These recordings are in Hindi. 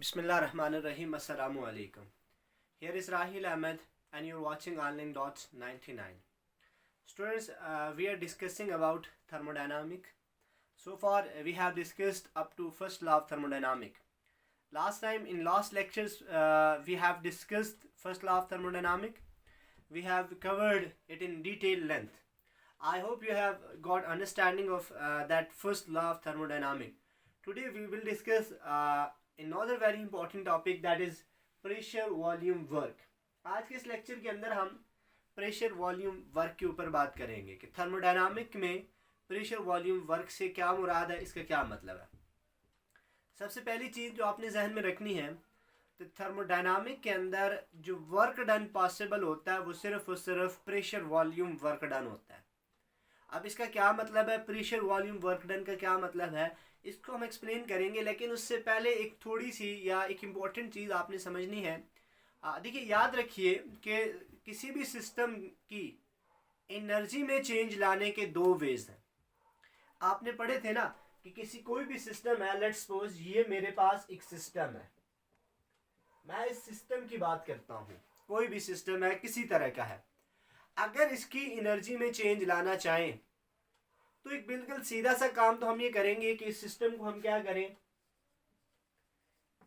Bismillahirrahmanirrahim. Assalamu alaikum. Here is Rahil Ahmed and you're watching Online Dots 99. Students, we are discussing about thermodynamic. So far, we have discussed up to first law of thermodynamic. Last time, in last lectures, we have discussed first law of thermodynamic. We have covered it in detailed length. I hope you have got understanding of that first law of thermodynamic. Today, we will discuss another very important topic, that is pressure volume work. आज के इस लेक्चर के अंदर हम प्रेशर वॉल्यूम वर्क के ऊपर बात करेंगे कि थर्मोडायनामिक में प्रेशर वॉल्यूम वर्क से क्या मुराद है, इसका क्या मतलब है. सबसे पहली चीज़ जो आपने जहन में रखनी है, तो थर्मोडायनामिक के अंदर जो वर्क डन पॉसिबल होता है वो सिर्फ और सिर्फ प्रेशर वॉल्यूम वर्क डन होता है. अब इसका क्या मतलब है, प्रेशर वॉल्यूम वर्क डन का क्या मतलब है, इसको हम एक्सप्लेन करेंगे. लेकिन उससे पहले एक थोड़ी सी या एक इम्पॉर्टेंट चीज़ आपने समझनी है. देखिए, याद रखिए कि किसी भी सिस्टम की एनर्जी में चेंज लाने के दो वेज हैं. आपने पढ़े थे ना कि कोई भी सिस्टम है, लेट्स सपोज ये मेरे पास एक सिस्टम है, मैं इस सिस्टम की बात करता हूँ, कोई भी सिस्टम है किसी तरह का है. अगर इसकी एनर्जी में चेंज लाना चाहें तो एक बिल्कुल सीधा सा काम तो हम ये करेंगे कि इस सिस्टम को हम क्या करें,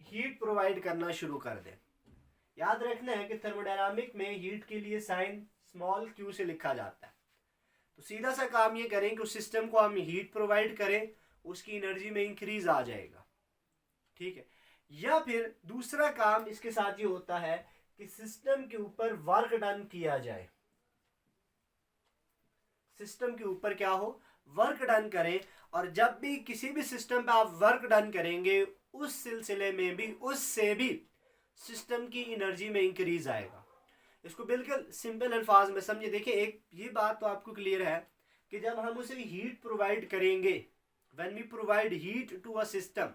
हीट प्रोवाइड करना शुरू कर दें. याद रखना है कि थर्मोडायनामिक में हीट के लिए साइन स्मॉल क्यू से लिखा जाता है. तो सीधा सा काम ये करें कि उस सिस्टम को हम हीट प्रोवाइड करें, उसकी एनर्जी में इंक्रीज आ जाएगा. ठीक है. या फिर दूसरा काम इसके साथ ये होता है कि सिस्टम के ऊपर वर्क डन किया जाए, सिस्टम के ऊपर क्या हो, वर्क डन करें. और जब भी किसी भी सिस्टम पे आप वर्क डन करेंगे, उस सिलसिले में भी उससे भी सिस्टम की एनर्जी में इंक्रीज आएगा. इसको बिल्कुल सिंपल अल्फाज में समझिए. देखिए, एक ये बात तो आपको क्लियर है कि जब हम उसे हीट प्रोवाइड करेंगे, when we provide heat to a system,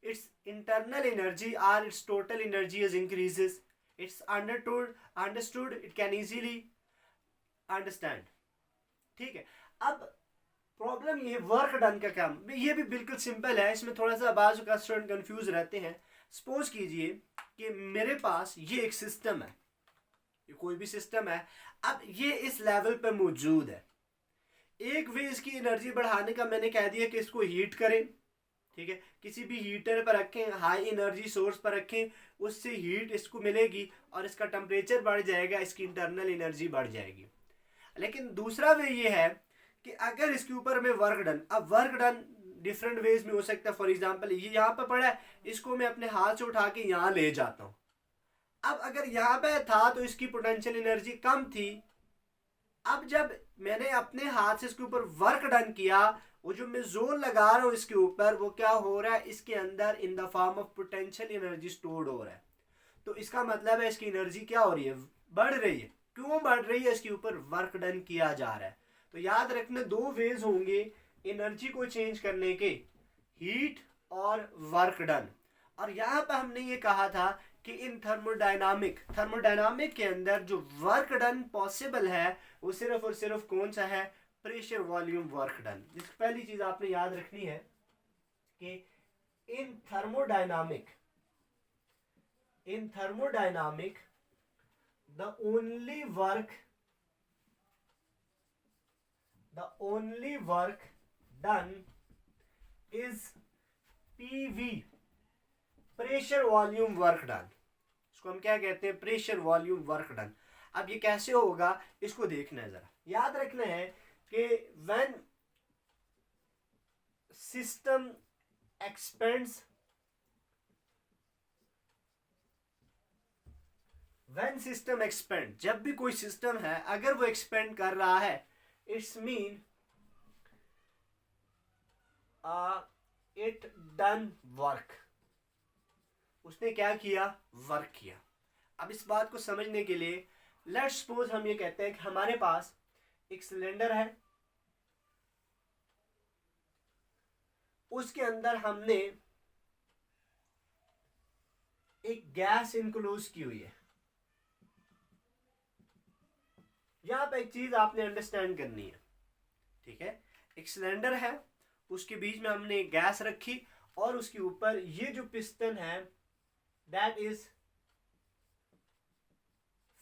its internal energy or its total energy is increases. It's understood, it can easily understand. ठीक है. अब प्रॉब्लम ये वर्क डन का काम, ये भी बिल्कुल सिंपल है. इसमें थोड़ा सा बाजू का स्टूडेंट कंफ्यूज रहते हैं. सपोज कीजिए कि मेरे पास ये एक सिस्टम है, ये कोई भी सिस्टम है. अब ये इस लेवल पे मौजूद है. एक वे इसकी एनर्जी बढ़ाने का मैंने कह दिया कि इसको हीट करें. ठीक है. किसी भी हीटर पर रखें, हाई एनर्जी सोर्स पर रखें, उससे हीट इसको मिलेगी और इसका टेम्परेचर बढ़ जाएगा, इसकी इंटरनल एनर्जी बढ़ जाएगी. लेकिन दूसरा वे ये है कि अगर इसके ऊपर में वर्क डन, अब वर्क डन डिफरेंट वेज में हो सकता है. फॉर एग्जांपल, ये यहाँ पे पड़ा है, इसको मैं अपने हाथ से उठा के यहाँ ले जाता हूँ. अब अगर यहाँ पे था तो इसकी पोटेंशियल एनर्जी कम थी. अब जब मैंने अपने हाथ से इसके ऊपर वर्क डन किया, वो जो मैं जोर लगा रहा हूँ इसके ऊपर, वो क्या हो रहा है, इसके अंदर in the form of potential energy stored हो रहा है. तो इसका मतलब है इसकी एनर्जी क्या हो रही है, बढ़ रही है. क्यों बढ़ रही है, इसके ऊपर वर्क डन किया जा रहा है. तो याद रखना, दो वेज होंगे एनर्जी को चेंज करने के, हीट और वर्क डन. और यहाँ पर हमने ये कहा था कि इन थर्मोडायनामिक के अंदर जो वर्क डन पॉसिबल है वो सिर्फ और सिर्फ कौन सा है, प्रेशर वॉल्यूम वर्क डन. जिसकी पहली चीज आपने याद रखनी है कि in thermodynamic the only work done is PV, pressure volume work done. इसको हम क्या कहते हैं, प्रेशर वॉल्यूम वर्क डन. अब ये कैसे होगा, इसको देखना है जरा. याद रखना है कि व्हेन सिस्टम एक्सपेंड्स, जब भी कोई सिस्टम है अगर वो एक्सपेंड कर रहा है, it's mean it done work. उसने क्या किया, वर्क किया. अब इस बात को समझने के लिए लेट्स सपोज हम ये कहते हैं कि हमारे पास एक सिलेंडर है, उसके अंदर हमने एक गैस इनक्लोज की हुई है. यहां पे एक चीज आपने अंडरस्टैंड करनी है. ठीक है. एक सिलेंडर है, उसके बीच में हमने गैस रखी और उसके ऊपर ये जो पिस्टन है that is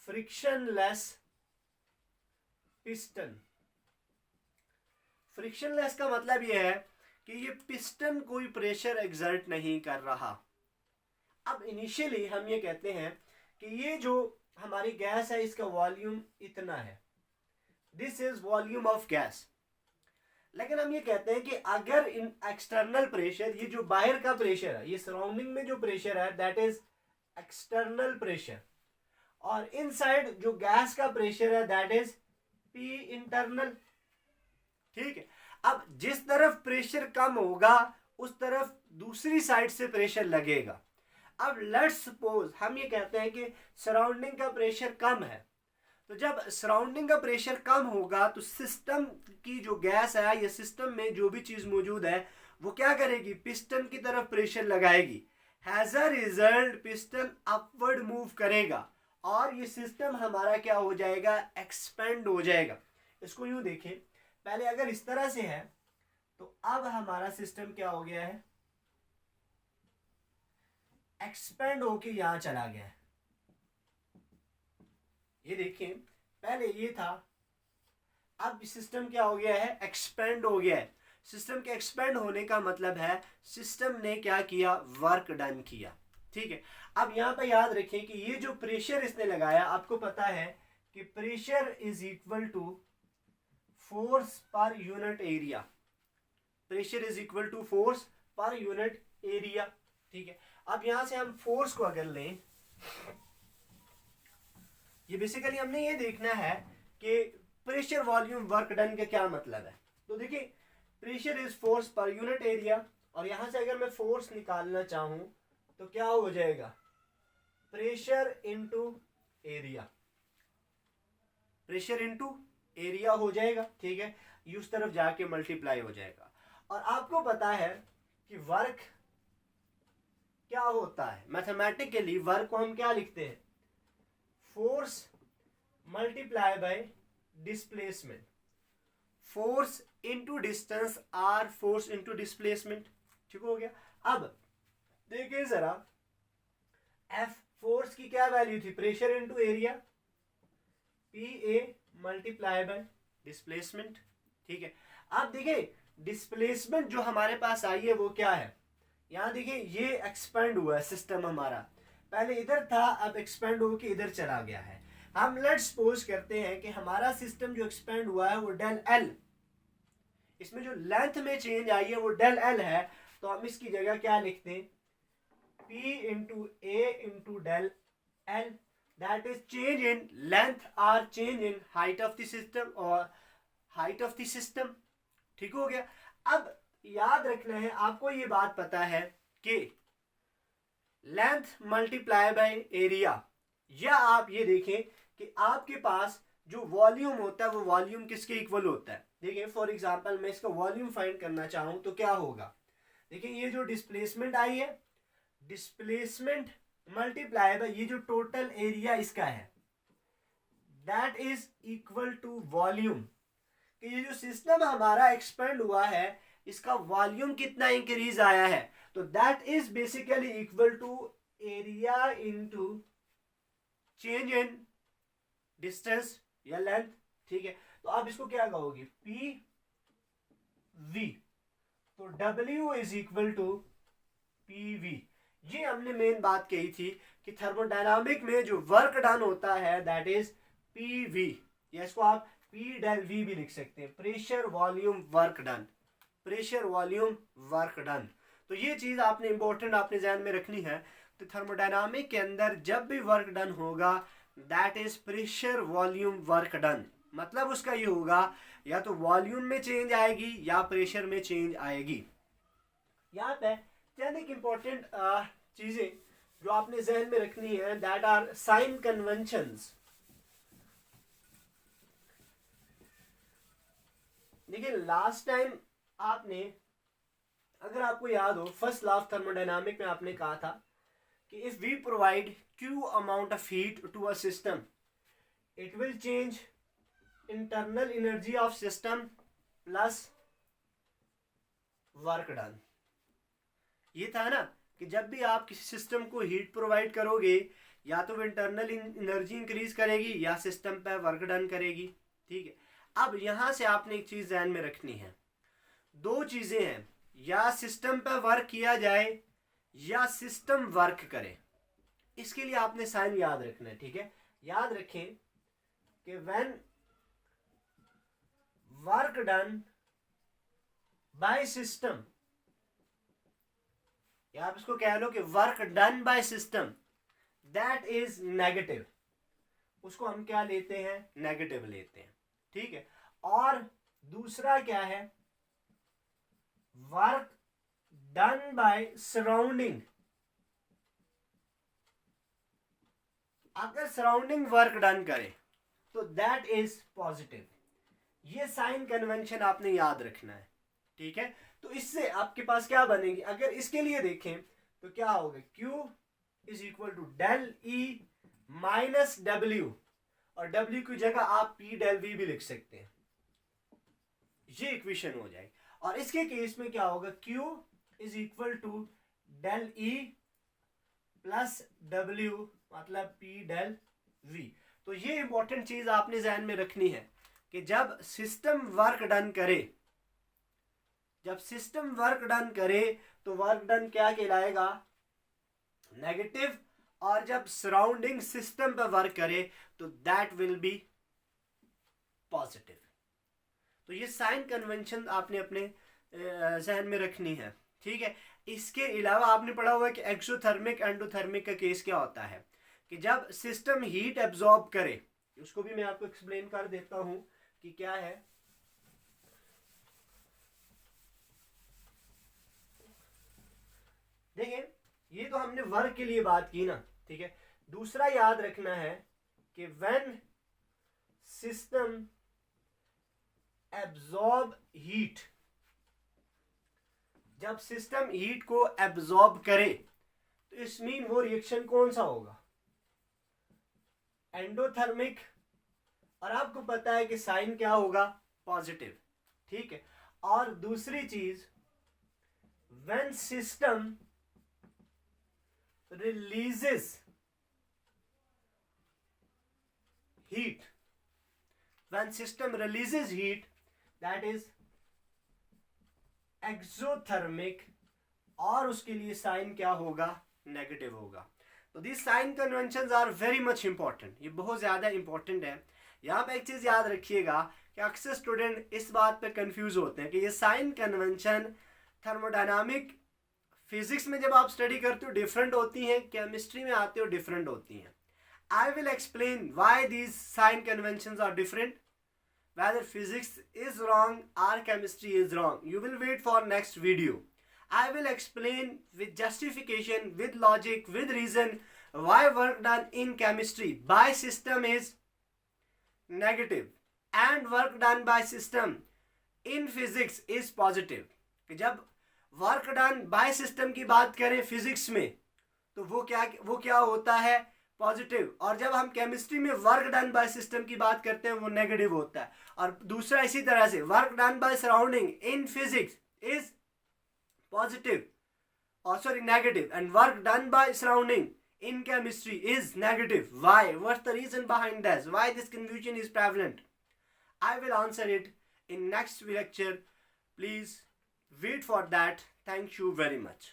frictionless piston. Frictionless का मतलब यह है कि ये पिस्टन कोई प्रेशर एक्सर्ट नहीं कर रहा। अब इनिशियली हम ये कहते हैं कि ये जो हमारी गैस है इसका वॉल्यूम इतना है, this is volume of gas. लेकिन हम ये कहते हैं कि अगर इन एक्सटर्नल प्रेशर, ये जो बाहर का प्रेशर है, ये सराउंडिंग में जो प्रेशर है दैट इज एक्सटर्नल प्रेशर, और इनसाइड जो गैस का प्रेशर है दैट इज पी इंटरनल। ठीक है, अब जिस तरफ प्रेशर कम होगा उस तरफ दूसरी साइड से प्रेशर लगेगा। अब लेट्स सपोज हम ये कहते हैं कि सराउंडिंग का प्रेशर कम है, तो जब सराउंडिंग का प्रेशर कम होगा तो सिस्टम की जो गैस है या सिस्टम में जो भी चीज मौजूद है वो क्या करेगी, पिस्टन की तरफ प्रेशर लगाएगी। Has a result piston upward move करेगा और ये सिस्टम हमारा क्या हो जाएगा, एक्सपेंड हो जाएगा। इसको यूं देखें, पहले अगर इस तरह से है तो अब हमारा सिस्टम क्या हो गया है, एक्सपेंड होके यहां चला गया है। ये देखिए पहले ये था, अब सिस्टम क्या हो गया है, एक्सपेंड हो गया है। सिस्टम के एक्सपेंड होने का मतलब है सिस्टम ने क्या किया, वर्क डन किया। ठीक है, अब यहां पर याद रखें कि ये जो प्रेशर इसने लगाया, आपको पता है कि pressure is equal to force per unit area. Pressure is equal to force per unit area. ठीक है, अब यहां से हम फोर्स को अगर लें, ये बेसिकली हमने ये देखना है कि प्रेशर वॉल्यूम वर्क डन का क्या मतलब है। तो देखिए pressure is force per unit area, और यहां से अगर मैं फोर्स निकालना चाहूं तो क्या हो जाएगा, pressure into area. Pressure into area हो जाएगा। ठीक है, ये उस तरफ जाके मल्टीप्लाई हो जाएगा। और आपको पता है कि वर्क क्या होता है, मैथमेटिकली वर्क को हम क्या लिखते हैं, force multiply by displacement. Force into distance or force into displacement. ठीक हो गया। अब देखिए जरा, एफ फोर्स की क्या वैल्यू थी, pressure into area, P A multiply by displacement. ठीक है, अब देखिए डिस्प्लेसमेंट जो हमारे पास आई है वो क्या है, यहां देखिए ये एक्सपेंड हुआ है सिस्टम हमारा, पहले इधर था अब एक्सपेंड होकर इधर चला गया है। हम लेट्स सपोज करते हैं कि हमारा सिस्टम जो एक्सपेंड हुआ है वो डेल एल, इसमें जो लेंथ में चेंज आई है वो डेल एल है, तो हम इसकी जगह क्या लिखते हैं, P into A into del L, that is change in length और change in height of the system और हाइट ऑफ द सिस्टम। ठीक हो गया। अब याद रखना है, आपको ये बात पता है कि लेंथ मल्टीप्लाई बाय एरिया, या आप ये देखें कि आपके पास जो वॉल्यूम होता है वो वॉल्यूम किसके इक्वल होता है। देखिए फॉर एग्जांपल मैं इसका वॉल्यूम फाइंड करना चाहूं तो क्या होगा, देखिए ये जो डिस्प्लेसमेंट आई है, डिस्प्लेसमेंट मल्टीप्लाई बाय ये जो टोटल एरिया इसका है that is equal to volume. कि ये जो सिस्टम हमारा एक्सपेंड हुआ है इसका वॉल्यूम कितना इंक्रीज आया है, तो that is basically equal to area into change in distance या लेंथ। ठीक है, तो आप इसको क्या कहोगे, पी वी, तो W is equal to P V. ये हमने मेन बात कही थी कि थर्मोडायनामिक में जो वर्क डन होता है दैट इज पी वी, या इसको आप पी डेल वी भी लिख सकते हैं, pressure volume work done, pressure volume work done. तो ये चीज आपने इंपॉर्टेंट आपने ध्यान में रखनी है। तो थर्मोडायनामिक के अंदर जब भी वर्क डन होगा that is pressure volume work done, मतलब उसका ये होगा या तो वॉल्यूम में चेंज आएगी या प्रेशर में चेंज आएगी। यहाँ पे चंद एक इंपॉर्टेंट चीजें जो आपने जहन में रखनी है दैट आर साइन कन्वेंशंस। देखिए लास्ट टाइम आपने, अगर आपको याद हो, फर्स्ट लॉ ऑफ थर्मोडायनामिक में आपने कहा था कि if we provide Q amount of heat to a system it will change internal energy of system plus work done. ये था ना कि जब भी आप किसी सिस्टम को हीट प्रोवाइड करोगे या तो वो इंटरनल एनर्जी इंक्रीज करेगी या सिस्टम पे वर्क डन करेगी। ठीक है, अब यहाँ से आपने एक चीज़ ध्यान में रखनी है, दो चीज़ें हैं, या सिस्टम पे वर्क किया जाए या सिस्टम वर्क करे। इसके लिए आपने साइन याद रखना है। ठीक है, याद रखें कि when work done by system, या आप इसको कह लो कि work done by system that is negative, उसको हम क्या लेते हैं, नेगेटिव लेते हैं। ठीक है, और दूसरा क्या है, वर्क डन बाय सराउंडिंग, अगर सराउंडिंग वर्क डन करे तो दैट इज पॉजिटिव। ये साइन कन्वेंशन आपने याद रखना है। ठीक है, तो इससे आपके पास क्या बनेगी, अगर इसके लिए देखें तो क्या होगा, Q is equal to del E minus W, और W की जगह आप P डेल V भी लिख सकते हैं, ये इक्वेशन हो जाएगी। और इसके केस में क्या होगा, Q is equal to del E plus W मतलब P डेल V। तो ये इंपॉर्टेंट चीज आपने ध्यान में रखनी है कि जब सिस्टम वर्क डन करे, जब सिस्टम वर्क डन करे तो वर्क डन क्या कहलाएगा, नेगेटिव, और जब सराउंडिंग सिस्टम पर वर्क करे तो दैट विल बी पॉजिटिव। तो ये साइन कन्वेंशन आपने अपने जहन में रखनी है। ठीक है, इसके अलावा आपने पढ़ा हुआ है कि एक्सोथर्मिक एंडोथर्मिक का केस क्या होता है, कि जब सिस्टम हीट एब्जॉर्ब करे, उसको भी मैं आपको एक्सप्लेन कर देता हूं कि क्या है। देखिए, ये तो हमने वर्क के लिए बात की ना। ठीक है, दूसरा याद रखना है कि व्हेन सिस्टम एब्जॉर्ब हीट, जब सिस्टम हीट को एब्जॉर्ब करे तो इस मीन वो रिएक्शन कौन सा होगा, एंडोथर्मिक, और आपको पता है कि साइन क्या होगा, पॉजिटिव। ठीक है, और दूसरी चीज, when system releases heat, when system releases heat that is exothermic, और उसके लिए साइन क्या होगा, नेगेटिव होगा। तो this sign conventions are very much important, ये बहुत ज़्यादा इंपॉर्टेंट है। यहाँ पे एक चीज़ याद रखिएगा कि अक्सर स्टूडेंट इस बात पे कंफ्यूज होते हैं कि ये साइन कन्वेंशन थर्मोडायनामिक फिजिक्स में जब आप स्टडी करते हो डिफरेंट होती हैं, केमिस्ट्री में आते हो डिफरेंट होती हैं। I will explain why these sign conventions are different, whether physics is wrong or chemistry is wrong. You will wait for next video. I will explain with justification, with logic, with reason why work done in chemistry by system is negative and work done by system in physics is positive. कि जब वर्क डन बाय सिस्टम की बात करें फिजिक्स में तो वो क्या होता है, पॉजिटिव, और जब हम केमिस्ट्री में वर्क डन बाय सिस्टम की बात करते हैं वो नेगेटिव होता है। और दूसरा इसी तरह से work done by surrounding in physics is positive, और sorry negative, and work done by surrounding in chemistry is negative. Why? What's the reason behind this? Why this confusion is prevalent? I will answer it in next lecture. Please wait for that. Thank you very much.